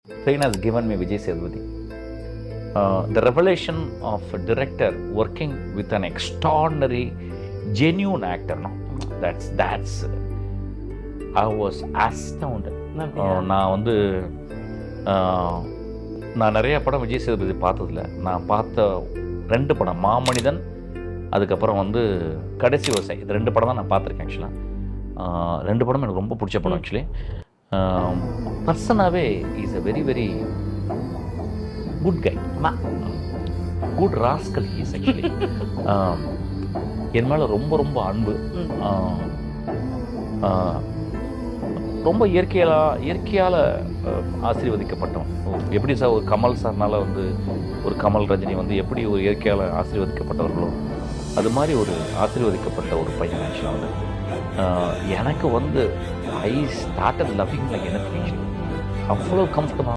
Train has given me Vijay Sethupathi. The revelation of a director working with an extraordinary, genuine actor. No, that's. I was astounded. நான் வந்து நான் நிறைய படம் விஜய் சேதுபதி பார்த்ததில்ல. நான் பார்த்த 2 படம், மாமனிதன், அதுக்கப்புறம் வந்து கடைசி விவசாயி. இது 2 படம் தான் நான் பார்த்துருக்கேன் ஆக்சுவலாக. 2 படம் எனக்கு ரொம்ப பிடிச்ச படம் ஆக்சுவலி. பர்சனாகவே is a very very good guy, good rascal he's actually. என் மேலே ரொம்ப ரொம்ப அன்பு, ரொம்ப இயற்கையால் ஆசீர்வதிக்கப்பட்டோம். எப்படி சார் ஒரு கமல் சார்னால் வந்து ஒரு கமல் ரஜினி வந்து எப்படி ஒரு இயற்கையால் ஆசீர்வதிக்கப்பட்டவர்களோ அது மாதிரி ஒரு ஆசீர்வதிக்கப்பட்ட ஒரு பையன் ஆக்சுவலாக வந்து எனக்கு வந்து ஐ ஸ்டார்டட் லவ்விங் லைக் எனக்கு அவ்வளோ கம்ஃபர்டபுள்.